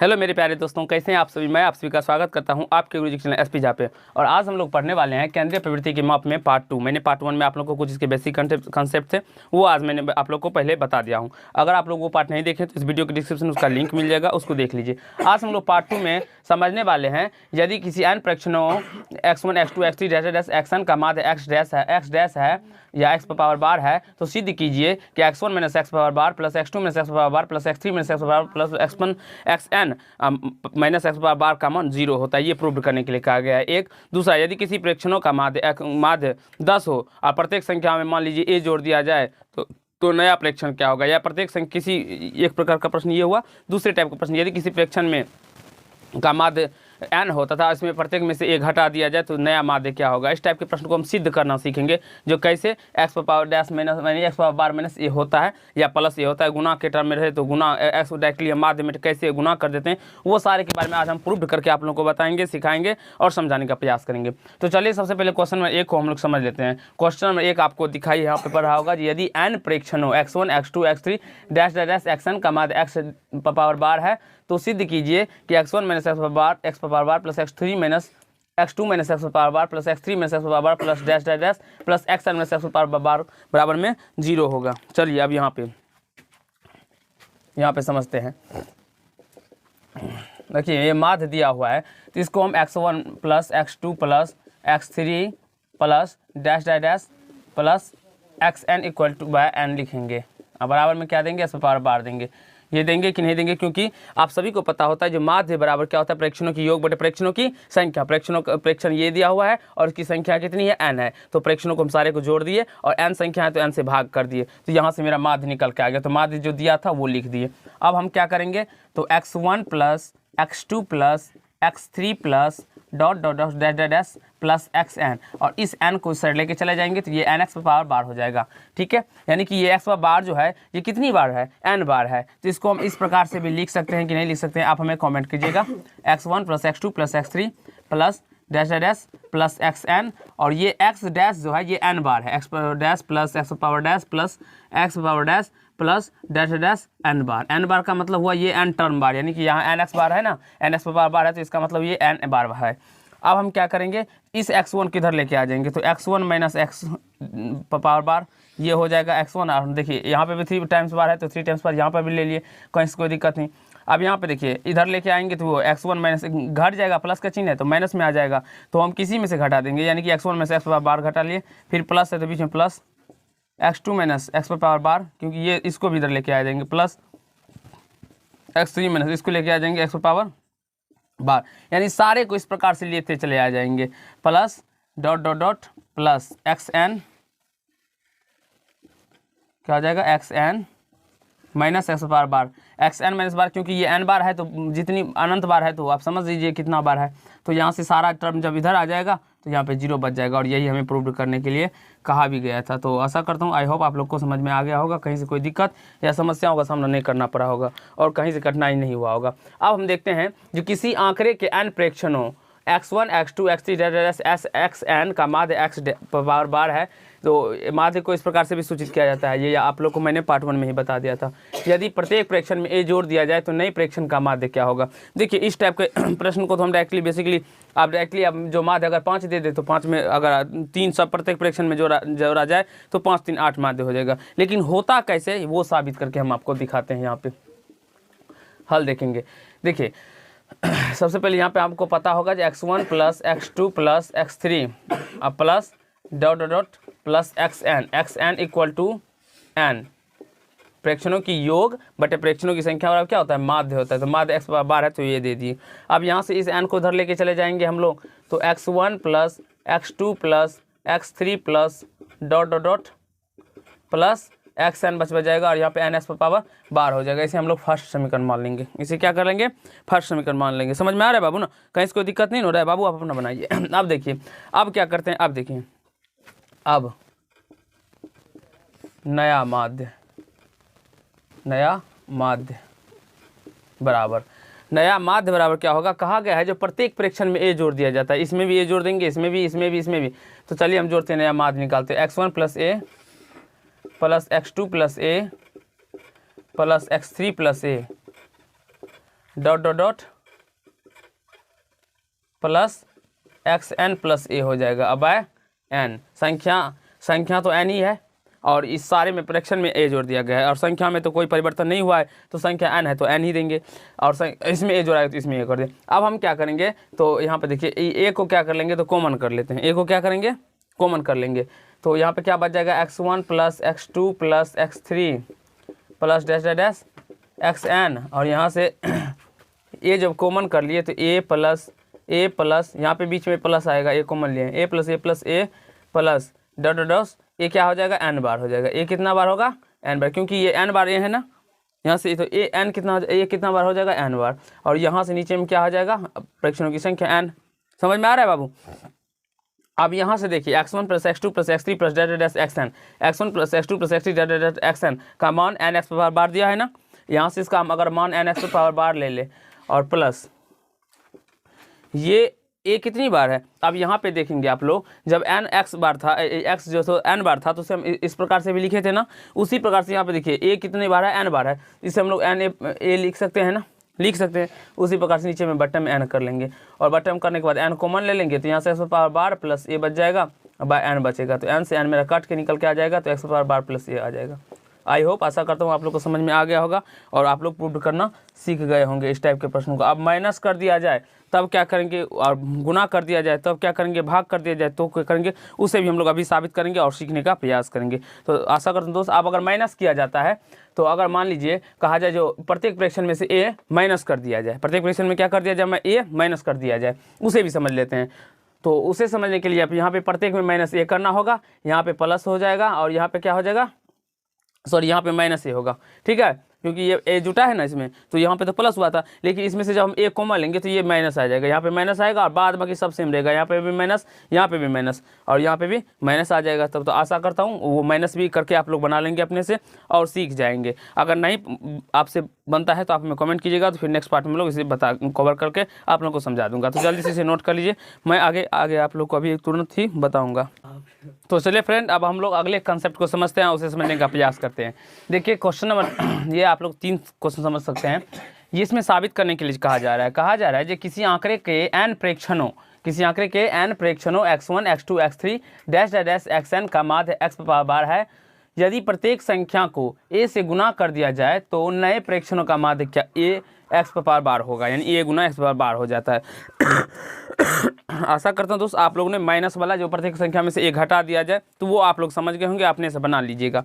Hello मेरे प्यारे दोस्तों, कैसे हैं आप सभी। मैं आप सभी का स्वागत करता हूं आपके गुरुजी चैनल एसपी झा पे। और आज हम लोग पढ़ने वाले हैं केंद्रीय प्रवृत्ति की माप में पार्ट 2। मैंने पार्ट 1 में आप लोगों को कुछ इसके बेसिक कंसेप्ट थे, वो आज मैंने आप लोग को पहले बता दिया हूं। अगर आप लोग वो पार्ट नहीं देखें तो इस वीडियो के डिस्क्रिप्शन में उसका लिंक मिल जाएगा, उसको देख लीजिए। आज हम लोग पार्ट 2 में समझने वाले हैं, यदि किसी अन्य प्रेक्षणों x1 x2 x3 dash action का माध्य x डैश है या x पावर बार है, तो सिद्ध कीजिए कि x1 minus x power bar plus x2 minus x power bar plus x3 minus x power bar plus x1 xn minus x power bar का मान 0 होता है। ये प्रूव करने के लिए कहा गया है। एक दूसरा, यदि किसी प्रेक्षणों का माध्य 10 हो और प्रत्येक संख्या में मान लीजिए a जोड़ दिया जाए तो नया प्रेक्षण क्या होगा। या प्रत्येक संख्या किसी एक प्रकार का प्रश्न ये हुआ। दूसरे टाइप का प्रश्न, यदि किसी प्रेक्षण में का माध्य n हो तथा इसमें प्रत्येक में से एक घटा दिया जाए तो नया माध्य क्या होगा। इस टाइप के प्रश्न को हम सिद्ध करना सीखेंगे, जो कैसे x power dash minus x power bar minus a होता है या प्लस ए होता है। गुना के टर्म में रहे तो गुना x को डायरेक्टली हम माध्य में कैसे गुना कर देते हैं, वो सारे के बारे में आज हम प्रूव करके आप लोगों को बताएंगे, सिखाएंगे और समझाने का प्रयास करेंगे। तो चलिए सबसे पहले क्वेश्चन नंबर 1 को हम लोग समझ लेते हैं। क्वेश्चन नंबर 1 आपको दिखाई यहाँ पे पढ़ा होगा, यदि n प्रेक्षणों x1 x2 x3 dash dash action का माध्य x पावर बार है, तो सिद्ध कीजिए कि x1 minus x power bar plus x3 minus x2 minus x power bar plus x3 minus x power bar plus dash dash plus xn minus x power bar बराबर में 0 होगा। चलिए अब यहाँ पे समझते हैं। देखिए ये माध्य दिया हुआ है, तो इसको हम x1 plus x2 plus x3 plus dash dash plus xn equal to by n लिखेंगे। अब बराबर में क्या देंगे, x पावर बार देंगे। ये देंगे कि नहीं देंगे, क्योंकि आप सभी को पता होता है जो माध्य बराबर क्या होता है, प्रेक्षणों की योग बटे प्रेक्षणों की संख्या। प्रेक्षण ये दिया हुआ है और इसकी संख्या कितनी है, n है। तो प्रेक्षणों को हम सारे को जोड़ दिए और n संख्या है तो n से भाग कर दिए, तो यहाँ से मेरा माध्य निकल के आ गया। तो माध्य जो दिया था वो लिख दिए। अब हम क्या करेंगे, तो x1 plus x2 plus x3 plus dot dot dot dash dash plus xn, और इस n को सर लेके चले जाएंगे तो ये nx पावर बार हो जाएगा। ठीक है, यानी कि ये x पावर बार जो है ये कितनी बार है, n बार है। तो इसको हम इस प्रकार से भी लिख सकते हैं कि नहीं लिख सकते हैं, आप हमें कमेंट कीजिएगा। x1 plus x2 plus x3 plus dash dash plus xn, और ये x डैश जो है ये n बार है। x power dash plus x power dash plus x power dash plus dash dash n बार। n बार का मतलब हुआ ये n टर्म बार, यानी कि यहाँ nx बार है ना, nx पावर बार है, तो इसका मतलब ये n बार है। अब हम क्या करेंगे, इस x1 किधर लेके आ जाएंगे, तो x1 माइनस x पावर बार ये हो जाएगा x1। और देखिए यहाँ पे भी 3 टाइम्स बार है तो 3 टाइम्स बार यहाँ पर भी ले लिए, कोई दिक्कत नहीं। अब यहाँ पे देखिए इधर लेके आएंगे तो वो x1 माइनस घट जाएगा, प्लस का चिन्ह है तो माइनस में आ जाएगा, तो हम किसी में से घटा देंगे, यानी कि x1 में से x पावर बार घटा लिए, फिर प्लस है तो बीच में plus x2 minus x power bar, क्योंकि ये इसको भी इधर लेके आ जाएंगे, प्लस x3 माइनस इसको लेके आ जाएंगे x पावर बार, यानी सारे को इस प्रकार से लेते चले आ जाएंगे। Plus dot dot dot plus xn क्या हो जाएगा, xn माइनस x पावर बार, xn माइनस बार, क्योंकि ये n बार है तो जितनी अनंत बार है तो आप समझ लीजिए कितना बार है। तो यहाँ से सारा टर्म जब इधर आ जाएगा तो यहाँ पे 0 बच जाएगा, और यही हमें प्रूव करने के लिए कहा भी गया था। तो आशा करता हूँ, आई होप आप लोग को समझ में आ गया होगा, कहीं से कोई दिक्कत या समस्याओं का सामना नहीं करना पड़ा होगा और कहीं से कठिनाई नहीं हुआ होगा। अब हम देखते हैं, जो किसी आंकड़े के n प्रेक्षणों x1 x2 x3 dash xn का माध्य x पावर बार है, तो माध्य को इस प्रकार से भी सूचित किया जाता है। ये आप लोग को मैंने पार्ट 1 में ही बता दिया था। यदि प्रत्येक प्रेक्षण में a जोड़ दिया जाए तो नई प्रेक्षण का माध्य क्या होगा। देखिए इस टाइप के प्रश्न को तो हम डायरेक्टली अब जो माध्य अगर 5 दे दे तो 5 में अगर 3 सब प्रत्येक प्रेक्षण में जोड़ा जाए तो 5 3 8 माध्य हो जाएगा। लेकिन होता कैसे वो साबित करके हम आपको दिखाते हैं। यहाँ पे हल देखेंगे। देखिए सबसे पहले यहाँ पे आपको पता होगा कि x1 plus x2 plus x3 plus dot dot dot plus xn equal to n, प्रेक्षणों की योग बटे प्रेक्षणों की संख्या और क्या होता है, माध्य होता है। तो माध्य x बार है तो ये दे दिए। अब यहाँ से इस n को उधर लेके चले जाएंगे हम लोग, तो x1 plus x2 plus x3 plus dot dot dot plus xn बच जाएगा, और यहाँ पे n x पावर बार हो जाएगा। इसे हम लोग फर्स्ट समीकरण मान लेंगे। इसे क्या कर लेंगे, फर्स्ट समीकरण मान लेंगे। समझ में आ रहा है बाबू ना, कहीं से कोई दिक्कत नहीं हो रहा है बाबू, आप अपना बनाइए। अब देखिए अब क्या करते हैं, अब देखिए अब नया माध्य बराबर क्या होगा, कहा गया है जो प्रत्येक प्रेक्षण में a जोड़ दिया जाता है। इसमें भी a जोड़ देंगे, इसमें भी। तो चलिए हम जोड़ते हैं, नया माध्य निकालते हैं। x1 plus a plus x2 plus a plus x3 plus a dot dot dot plus x n plus a हो जाएगा। अब बाय एन, संख्या तो एन ही है और इस सारे में फ्रैक्शन में ए जोड़ दिया गया है और संख्या में तो कोई परिवर्तन नहीं हुआ है, तो संख्या एन है तो एन ही देंगे और इसमें ए जोड़ा है तो इसमें ए कर दें। अब हम क्या करेंगे, तो यहाँ पे देखिए ए को क्या कर लेंगे, तो कॉमन कर लेते हैं। ए को क्या करेंगे, कॉमन कर लेंगे। तो यहाँ पे क्या बच जाएगा, x1 plus x2 plus x3 plus dash dash dash x n, और यहाँ से ए जब कॉमन कर लिए तो ए प्लस यहाँ पे बीच में प्लस आएगा, ए कॉमन लिए a plus plus dot dot a क्या हो जाएगा, एन बार हो जाएगा। ए कितना बार होगा, एन बार, क्योंकि ये एन बार ए है ना यहाँ से, तो ए एन कितना बार हो जाएगा, एन बार। और यहाँ से नीचे में क्या हो जाएगा, फ्रैक्शनों की संख्या एन। समझ में आ रहा है बाबू। अब यहाँ से देखिए x1 plus x2 plus x3 plus dash dash xn, x1 plus x2 plus x3 dash dash xn का मान n x पावर बार दिया है ना, यहाँ से इसका हम अगर मान n x पावर बार ले ले और प्लस ये a कितनी बार है। अब यहाँ पे देखेंगे आप लोग, जब n x बार था, x जो तो n बार था, तो उसे हम इस प्रकार से भी लिखे थे ना, उसी प्रकार से यहाँ पे देखिए a कितनी बार है, n बार है, इसे हम लोग n a लिख सकते हैं ना, लिख सकते हैं। उसी प्रकार से नीचे में बटन में एन कर लेंगे और बटन करने के बाद एन कॉमन ले लेंगे, तो यहाँ से एक्स पावर बार प्लस ए बच जाएगा, बाय एन बचेगा, तो एन से एन मेरा कट के निकल के आ जाएगा, तो एक्स पावर बार प्लस ए आ जाएगा। आई होप, आशा करता हूँ आप लोग को समझ में आ गया होगा और आप लोग प्रूव करना सीख गए होंगे इस टाइप के प्रश्नों को। अब माइनस कर दिया जाए तब क्या करेंगे, और गुना कर दिया जाए तब क्या करेंगे, भाग कर दिया जाए तो क्या करेंगे, उसे भी हम लोग अभी साबित करेंगे और सीखने का प्रयास करेंगे। तो आशा करता हूँ दोस्त, अब अगर माइनस किया जाता है तो अगर मान लीजिए कहा जाए जो प्रत्येक फ्रैक्शन में से ए माइनस कर दिया जाए, प्रत्येक फ्रैक्शन में क्या कर दिया जाए, मैं ए माइनस कर दिया जाए, उसे भी समझ लेते हैं। तो उसे समझने के लिए आप यहाँ पे प्रत्येक में माइनस ए करना होगा, यहाँ पे प्लस हो जाएगा और यहाँ पे क्या हो जाएगा, सॉरी यहाँ पे माइनस ए होगा, ठीक है, क्योंकि ये ए जुटा है ना इसमें, तो यहाँ पे तो प्लस हुआ था, लेकिन इसमें से जब हम ए कॉमन लेंगे तो ये माइनस आ जाएगा, यहाँ पे माइनस आएगा और बाद बाकी सब सेम रहेगा, यहाँ पे भी माइनस, यहाँ पे भी माइनस और यहाँ पे भी माइनस आ जाएगा। तब तो आशा करता हूँ वो माइनस भी करके आप लोग बना लेंगे अपने से और सीख जाएंगे। अगर नहीं आपसे बनता है तो आप हमें कमेंट कीजिएगा, तो फिर नेक्स्ट पार्ट में लोग इसे कवर करके आप लोग को समझा दूंगा। तो जल्दी से इसे नोट कर लीजिए, मैं आगे आप लोग को अभी तुरंत ही बताऊँगा। तो चलिए फ्रेंड, अब हम लोग अगले कंसेप्ट को समझते हैं, उसे समझने का प्रयास करते हैं। देखिए क्वेश्चन नंबर, ये आप लोग 3 क्वेश्चन समझ सकते हैं। ये इसमें साबित करने के लिए कहा जा रहा है कि किसी आंकड़े के n प्रेक्षणों x1 x2 x3 dash dash xn का माध्य x बार है। यदि प्रत्येक संख्या को a से गुना कर दिया जाए तो नए प्रेक्षणों का माध्य क्या a x बार होगा, यानी a गुना x बार हो जाता है। आशा करता हूँ दोस्त आप लोगों ने माइनस वाला जो प्रत्येक संख्या में से a घटा दिया जाए तो वो आप लोग समझ गए होंगे, अपने से बना लीजिएगा।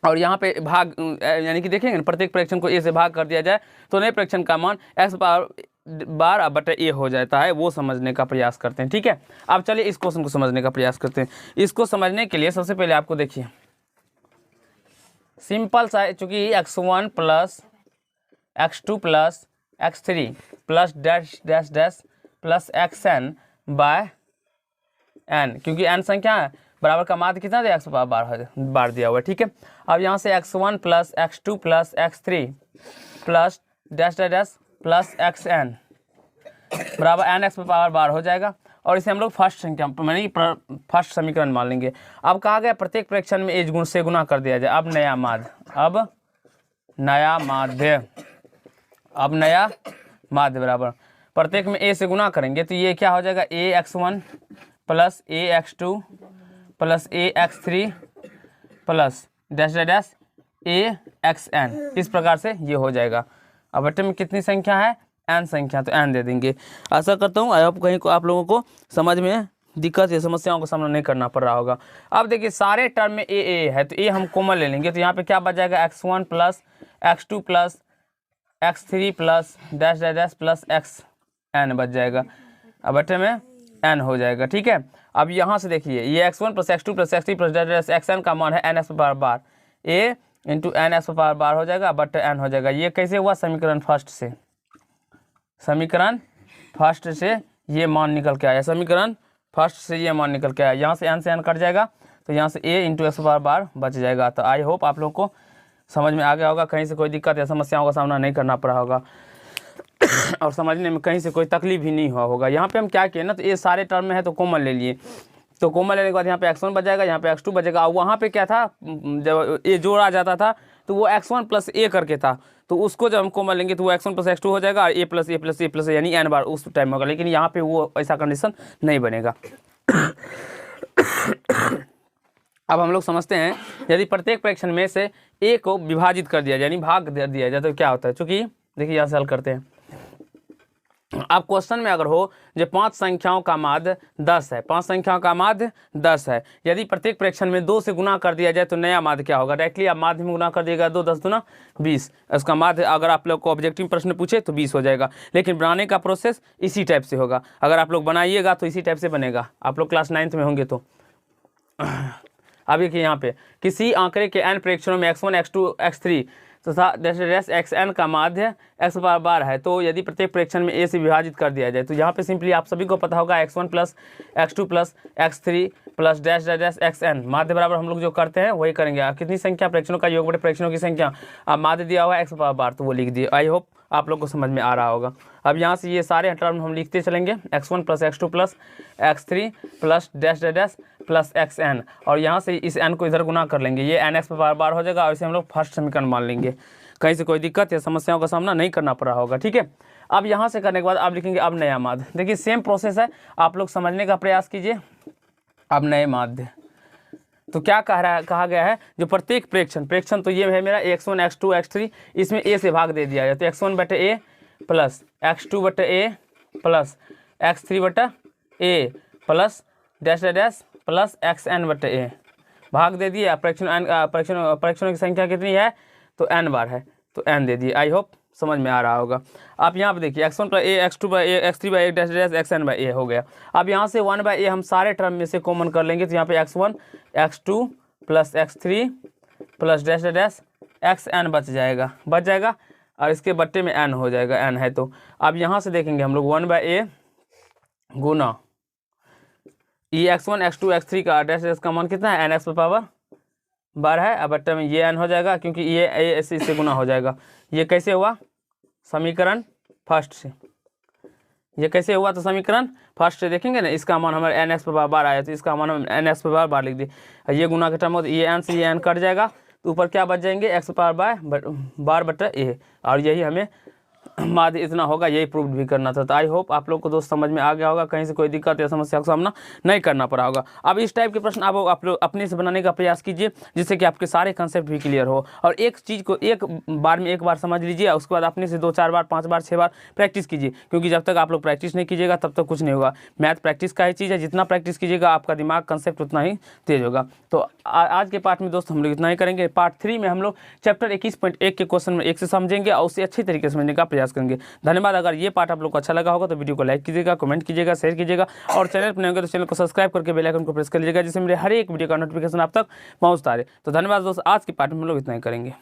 और यहाँ पे भाग यानी कि देखेंगे ना, प्रत्येक प्रेक्षण को ए से भाग कर दिया जाए तो नए प्रेक्षण का मान एक्स बार बटे ए हो जाता है, वो समझने का प्रयास करते हैं। ठीक है, अब चलिए इस क्वेश्चन को समझने का प्रयास करते हैं। इसको समझने के लिए सबसे पहले आपको देखिए सिंपल सा, चूँकि x1 plus x2 plus x3 plus dash dash dash plus xn by n, क्योंकि n संख्या है, बराबर का माध्य कितना दिया, एक्स बार दिया हुआ है। ठीक है, अब यहाँ से x1 plus x2 plus x3 plus dash dash dash plus xn बराबर n एक्स पावर बार हो जाएगा और इसे हम लोग फर्स्ट संख्या यानी फर्स्ट समीकरण मान लेंगे। अब कहा गया प्रत्येक प्रेक्षण में गुण से गुना कर दिया जाए। अब नया माध्य बराबर प्रत्येक में a से गुना करेंगे तो ये क्या हो जाएगा, a x1 plus a x2 plus a x3 plus dash dash a xn, इस प्रकार से ये हो जाएगा। अब बटे में कितनी संख्या है, n संख्या, तो n दे देंगे। आशा करता हूँ आप कहीं को आप लोगों को समझ में दिक्कत या समस्याओं का सामना नहीं करना पड़ रहा होगा। अब देखिए सारे टर्म में a है तो a हम कॉमन ले लेंगे, तो यहाँ पे क्या बच जाएगा, x1 plus x2 plus x3 plus dash dash plus xn बच जाएगा। अब बटे में n हो जाएगा। ठीक है, अब यहाँ से देखिए ये x1 plus x2 plus x3 plus dash dash xn का मान है n x power bar, a into n x power bar हो जाएगा, बट n हो जाएगा। ये कैसे हुआ, समीकरण फर्स्ट से ये मान निकल के आया, समीकरण फर्स्ट से ये मान निकल के आया। यहाँ से n कट जाएगा तो यहाँ से a इंटू एक्स पावर बार बच जाएगा। तो आई होप आप लोग को समझ में आ गया होगा, कहीं से कोई दिक्कत या समस्याओं का सामना नहीं करना पड़ा होगा और समझने में कहीं से कोई तकलीफ भी नहीं हुआ होगा। यहाँ पे हम क्या किए ना, तो ये सारे टर्म में है तो कॉमन ले लिए, तो कॉमन लेने के बाद यहाँ पे x1 बचेगा, यहाँ पे x2 बचेगा। और वहाँ पे क्या था, जब ए जोड़ा जाता था तो वो x1 प्लस ए करके था, तो उसको जब हम कॉमन लेंगे तो वो x1 प्लस x2 हो जाएगा और a plus a plus a plus यानी n बार उस टाइम में होगा, लेकिन यहाँ पे वो ऐसा कंडीशन नहीं बनेगा। अब हम लोग समझते हैं यदि प्रत्येक फ्रैक्शन में से a को विभाजित कर दिया जाए यानी भाग दे दिया जाए तो क्या होता है। चूंकि देखिए यहाँ से हल करते हैं। अब क्वेश्चन में अगर हो जो 5 संख्याओं का माध्य 10 है, 5 संख्याओं का माध्य 10 है, यदि प्रत्येक फ्रैक्शन में 2 से गुना कर दिया जाए तो नया माध्य क्या होगा। डायरेक्टली आप माध्य में गुना कर दिएगा 2 10 दूना 20, उसका माध्य अगर आप लोग को ऑब्जेक्टिव प्रश्न पूछे तो 20 हो जाएगा। लेकिन बनाने का प्रोसेस इसी टाइप से होगा, अगर आप लोग बनाइएगा तो इसी टाइप से बनेगा। आप लोग क्लास 9th में होंगे तो अब देखिए यहाँ पे किसी आंकड़े के n प्रेक्षणों में x1 x2 x3 तथा xn का माध्य x बार है, तो यदि प्रत्येक प्रेक्षण में a से विभाजित कर दिया जाए तो यहाँ पे सिंपली आप सभी को पता होगा x1 plus x2 plus x3 plus dash dash xn माध्य बराबर हम लोग जो करते हैं वही करेंगे। कितनी संख्या प्रेक्षणों का योग बटे प्रेक्षणों की संख्या, अब माध्य दिया हुआ है x बार तो वो लिख दिए। आई होप आप लोग को समझ में आ रहा होगा। अब यहाँ से ये सारे टर्म हम लिखते चलेंगे x1 plus x2 plus x3 plus dash dash plus xn, और यहाँ से इस n को इधर गुना कर लेंगे, ये nx बार हो जाएगा और इसे हम लोग फर्स्ट समीकरण मान लेंगे। कहीं से कोई दिक्कत या समस्याओं का सामना नहीं करना पड़ रहा होगा, ठीक है। अब यहाँ से करने के बाद आप लिखेंगे अब नया माध्य। देखिए सेम प्रोसेस है, आप लोग समझने का प्रयास कीजिए। अब नए माध्य तो क्या कहा गया है, जो प्रत्येक प्रेक्षण तो ये है मेरा x1 x2 x3, इसमें a से भाग दे दिया जाए तो x1 बटे a प्लस x2 बटे a प्लस x3 बटा a plus dash dash plus xn बटे a भाग दे दिए। प्रेक्षणों की संख्या कितनी है तो n बार है तो n दे दिए। आई होप समझ में आ रहा होगा। आप यहाँ पे देखिए x1 plus a x2 by a x3 by a dash dash xn by a हो गया। अब यहाँ से 1 बाई a हम सारे टर्म में से कॉमन कर लेंगे तो यहाँ पे x1 x2 plus x3 plus dash dash xn बच जाएगा और इसके बट्टे में n हो जाएगा, n है तो। अब यहाँ से देखेंगे हम लोग 1 बाई a गुना ये x1 x2 x3 का डैश डैश का मान कितना है n x पावर 12 है। अब बट्टे में ये n हो जाएगा क्योंकि ये ऐसे इससे गुना हो जाएगा। ये कैसे हुआ समीकरण फर्स्ट से, ये कैसे हुआ तो समीकरण फर्स्ट से देखेंगे ना, इसका मान हमारे एन एक्स पर बार आया तो इसका मान हम एन एक्स पर बार लिख दिए। ये गुना के टर्म हो तो ये एन से ये एन कट जाएगा तो ऊपर क्या बच जाएंगे एक्स पावर बार बटा ए, और यही हमें माध्य इतना होगा, यही प्रूव भी करना था। तो आई होप आप लोग को दोस्त समझ में आ गया होगा, कहीं से कोई दिक्कत या समस्या का सामना नहीं करना पड़ा होगा। अब इस टाइप के प्रश्न आप लोग अपने से बनाने का प्रयास कीजिए जिससे कि आपके सारे कंसेप्ट भी क्लियर हो, और एक चीज़ को एक बार समझ लीजिए, उसके बाद अपने से 2 4 बार 5 बार 6 बार प्रैक्टिस कीजिए, क्योंकि जब तक आप लोग प्रैक्टिस नहीं कीजिएगा तब तक कुछ नहीं होगा। मैथ प्रैक्टिस का ही चीज़ है, जितना प्रैक्टिस कीजिएगा आपका दिमाग कंसेप्ट उतना ही तेज होगा। तो आज के पार्ट में दोस्त हम लोग इतना ही करेंगे। पार्ट 3 में हम लोग चैप्टर 21.1 के क्वेश्चन में 1 से समझेंगे और उसे अच्छी तरीके से समझने का प्रयास करेंगे। धन्यवाद। अगर ये पार्ट आप लोग को अच्छा लगा होगा तो वीडियो को लाइक कीजिएगा, कमेंट कीजिएगा, शेयर कीजिएगा, और चैनल पर नए होंगे तो चैनल को सब्सक्राइब करके बेल आइकन को प्रेस कर लीजिएगा जिससे मेरे हर एक वीडियो का नोटिफिकेशन आप तक पहुंचता रहे। तो धन्यवाद दोस्तों, आज के पार्ट में हम लोग इतना ही करेंगे।